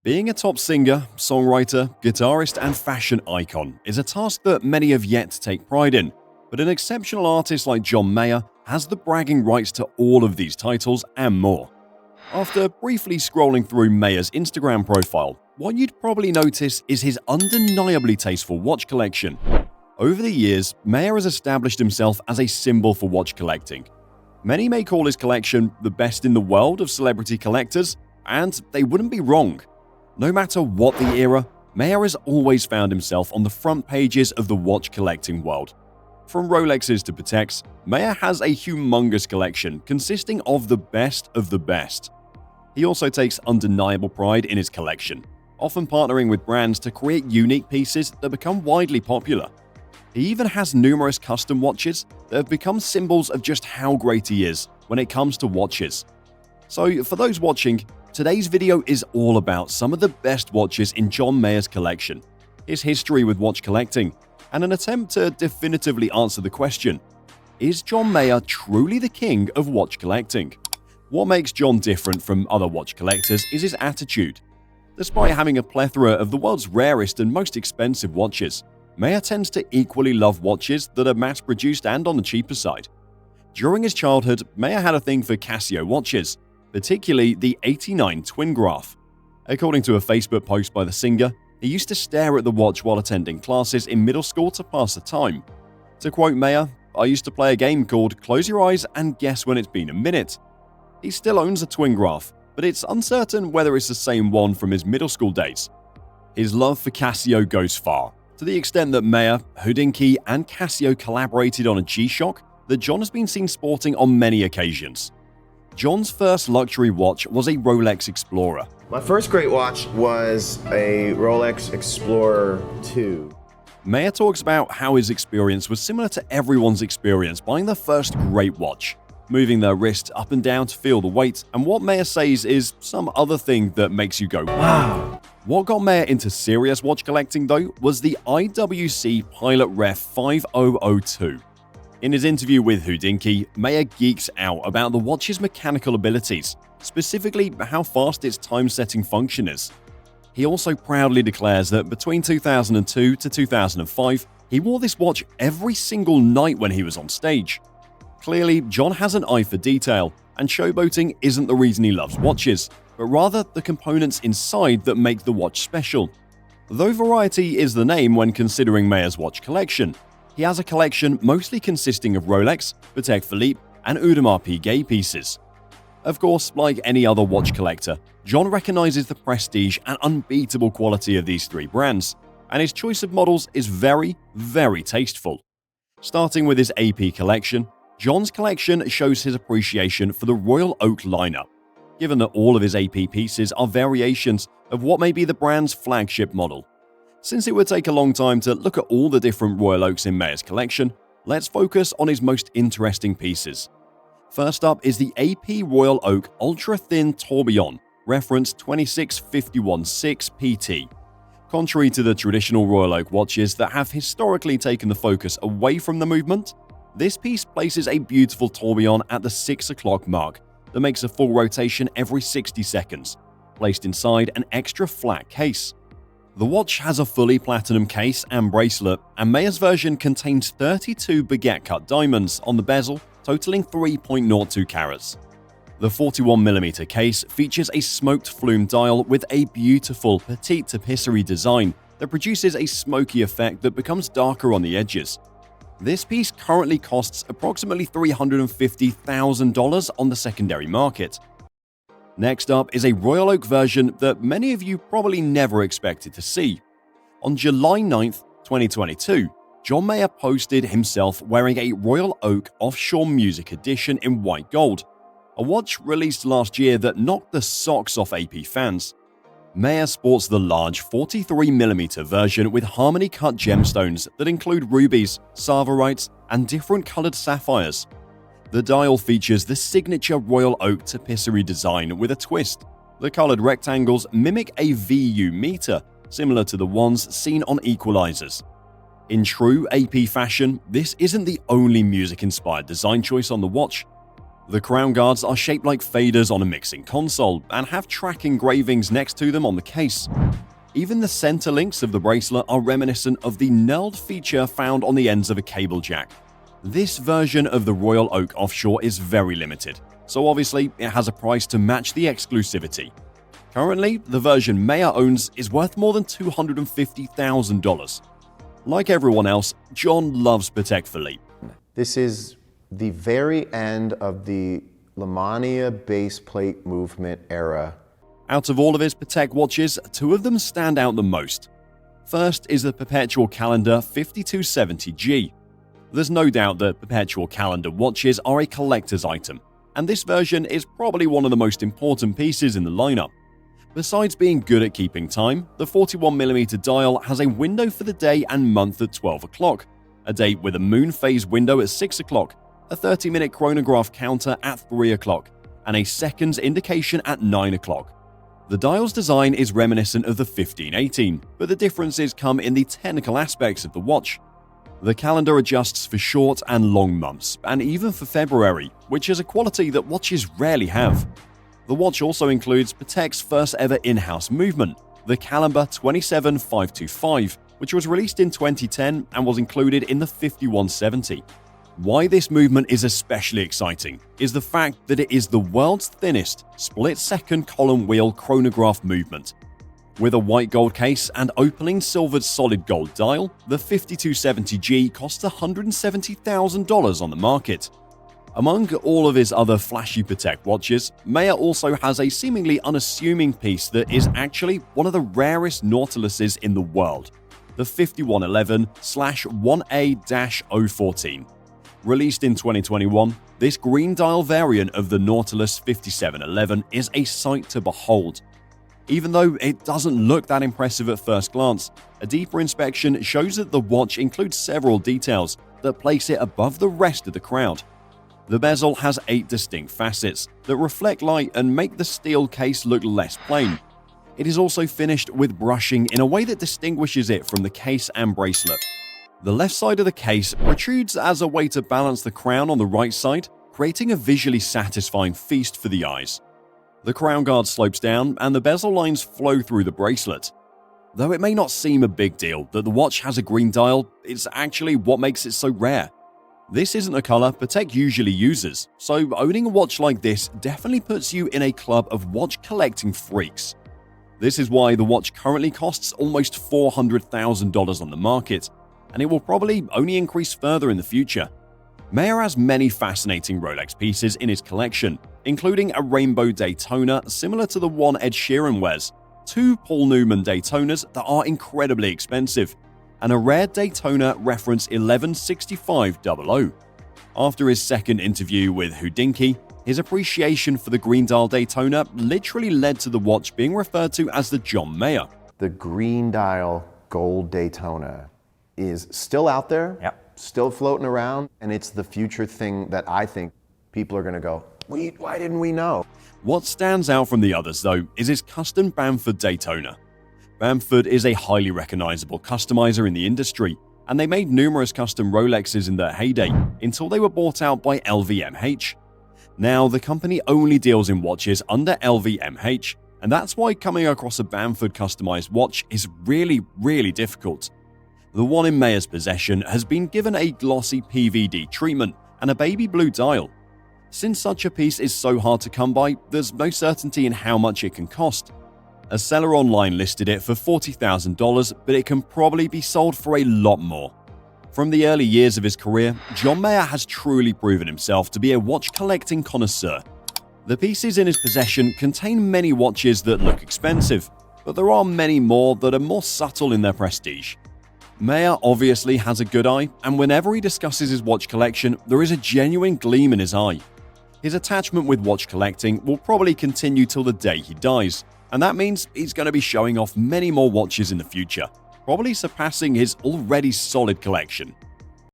Being a top singer, songwriter, guitarist, and fashion icon is a task that many have yet to take pride in, but an exceptional artist like John Mayer has the bragging rights to all of these titles and more. After briefly scrolling through Mayer's Instagram profile, what you'd probably notice is his undeniably tasteful watch collection. Over the years, Mayer has established himself as a symbol for watch collecting. Many may call his collection the best in the world of celebrity collectors, and they wouldn't be wrong. No matter what the era, Mayer has always found himself on the front pages of the watch collecting world. From Rolexes to Pateks, Mayer has a humongous collection consisting of the best of the best. He also takes undeniable pride in his collection, often partnering with brands to create unique pieces that become widely popular. He even has numerous custom watches that have become symbols of just how great he is when it comes to watches. So for those watching, today's video is all about some of the best watches in John Mayer's collection, his history with watch collecting, and an attempt to definitively answer the question, is John Mayer truly the king of watch collecting? What makes John different from other watch collectors is his attitude. Despite having a plethora of the world's rarest and most expensive watches, Mayer tends to equally love watches that are mass-produced and on the cheaper side. During his childhood, Mayer had a thing for Casio watches, particularly the 89 Twin Graph. According to a Facebook post by the singer, he used to stare at the watch while attending classes in middle school to pass the time. To quote Mayer, "I used to play a game called Close Your Eyes and Guess When It's Been a Minute." He still owns a Twin Graph, but it's uncertain whether it's the same one from his middle school days. His love for Casio goes far, to the extent that Mayer, Hodinkee, and Casio collaborated on a G-Shock that John has been seen sporting on many occasions. John's first luxury watch was a Rolex Explorer. My first great watch was a Rolex Explorer 2. Mayer talks about how his experience was similar to everyone's experience buying their first great watch, moving their wrist up and down to feel the weight, and what Mayer says is some other thing that makes you go, wow. What got Mayer into serious watch collecting, though, was the IWC Pilot Ref 5002. In his interview with Hodinkee, Mayer geeks out about the watch's mechanical abilities, specifically how fast its time-setting function is. He also proudly declares that between 2002 to 2005, he wore this watch every single night when he was on stage. Clearly, John has an eye for detail, and showboating isn't the reason he loves watches, but rather the components inside that make the watch special. Though variety is the name when considering Mayer's watch collection, he has a collection mostly consisting of Rolex, Patek Philippe, and Audemars Piguet pieces. Of course, like any other watch collector, John recognizes the prestige and unbeatable quality of these three brands, and his choice of models is very, very tasteful. Starting with his AP collection, John's collection shows his appreciation for the Royal Oak lineup, given that all of his AP pieces are variations of what may be the brand's flagship model. Since it would take a long time to look at all the different Royal Oaks in Mayer's collection, let's focus on his most interesting pieces. First up is the AP Royal Oak Ultra Thin Tourbillon, reference 26516 PT. Contrary to the traditional Royal Oak watches that have historically taken the focus away from the movement, this piece places a beautiful tourbillon at the 6 o'clock mark that makes a full rotation every 60 seconds, placed inside an extra flat case. The watch has a fully platinum case and bracelet, and Mayer's version contains 32 baguette-cut diamonds on the bezel, totaling 3.02 carats. The 41mm case features a smoked flume dial with a beautiful petite tapisserie design that produces a smoky effect that becomes darker on the edges. This piece currently costs approximately $350,000 on the secondary market. Next up is a Royal Oak version that many of you probably never expected to see. On July 9th, 2022, John Mayer posted himself wearing a Royal Oak Offshore Music Edition in white gold, a watch released last year that knocked the socks off AP fans. Mayer sports the large 43mm version with harmony-cut gemstones that include rubies, sarvarites, and different colored sapphires. The dial features the signature Royal Oak tapisserie design with a twist. The colored rectangles mimic a VU meter, similar to the ones seen on equalizers. In true AP fashion, this isn't the only music-inspired design choice on the watch. The crown guards are shaped like faders on a mixing console and have track engravings next to them on the case. Even the center links of the bracelet are reminiscent of the knurled feature found on the ends of a cable jack. This version of the Royal Oak offshore is very limited, so obviously it has a price to match the exclusivity. Currently, the version Maya owns is worth more than $250,000. Like everyone else, John loves Patek Philippe. This is the very end of the Lamania base plate movement era. Out of all of his Patek watches, two of them stand out the most. First is the Perpetual Calendar 5270G. There's no doubt that Perpetual Calendar watches are a collector's item, and this version is probably one of the most important pieces in the lineup. Besides being good at keeping time, the 41mm dial has a window for the day and month at 12 o'clock, a date with a moon phase window at 6 o'clock, a 30-minute chronograph counter at 3 o'clock, and a seconds indication at 9 o'clock. The dial's design is reminiscent of the 1518, but the differences come in the technical aspects of the watch. The calendar adjusts for short and long months, and even for February, which is a quality that watches rarely have. The watch also includes Patek's first ever in-house movement, the Calendar 27525, which was released in 2010 and was included in the 5170. Why this movement is especially exciting is the fact that it is the world's thinnest split-second column wheel chronograph movement. With a white gold case and opaline silvered solid gold dial, the 5270G costs $170,000 on the market. Among all of his other flashy Patek watches, Maya also has a seemingly unassuming piece that is actually one of the rarest Nautiluses in the world, the 5111/1A-014. Released in 2021, this green dial variant of the Nautilus 5711 is a sight to behold. Even though it doesn't look that impressive at first glance, a deeper inspection shows that the watch includes several details that place it above the rest of the crowd. The bezel has 8 distinct facets that reflect light and make the steel case look less plain. It is also finished with brushing in a way that distinguishes it from the case and bracelet. The left side of the case protrudes as a way to balance the crown on the right side, creating a visually satisfying feast for the eyes. The crown guard slopes down and the bezel lines flow through the bracelet. Though it may not seem a big deal that the watch has a green dial, it's actually what makes it so rare. This isn't a color Patek usually uses, so owning a watch like this definitely puts you in a club of watch collecting freaks. This is why the watch currently costs almost $400,000 on the market, and it will probably only increase further in the future. Maya has many fascinating Rolex pieces in his collection, including a rainbow Daytona similar to the one Ed Sheeran wears, 2 Paul Newman Daytonas that are incredibly expensive, and a rare Daytona reference 116500. After his second interview with Hodinkee, his appreciation for the green dial Daytona literally led to the watch being referred to as the John Mayer. The green dial gold Daytona is still out there, still floating around, and it's the future thing that I think people are going to go, why didn't we know? What stands out from the others, though, is his custom Bamford Daytona. Bamford is a highly recognizable customizer in the industry, and they made numerous custom Rolexes in their heyday until they were bought out by LVMH. Now, the company only deals in watches under LVMH, and that's why coming across a Bamford customized watch is really difficult. The one in Maya's possession has been given a glossy PVD treatment and a baby blue dial. Since such a piece is so hard to come by, there's no certainty in how much it can cost. A seller online listed it for $40,000, but it can probably be sold for a lot more. From the early years of his career, John Mayer has truly proven himself to be a watch collecting connoisseur. The pieces in his possession contain many watches that look expensive, but there are many more that are more subtle in their prestige. Mayer obviously has a good eye, and whenever he discusses his watch collection, there is a genuine gleam in his eye. His attachment with watch collecting will probably continue till the day he dies, and that means he's going to be showing off many more watches in the future, probably surpassing his already solid collection.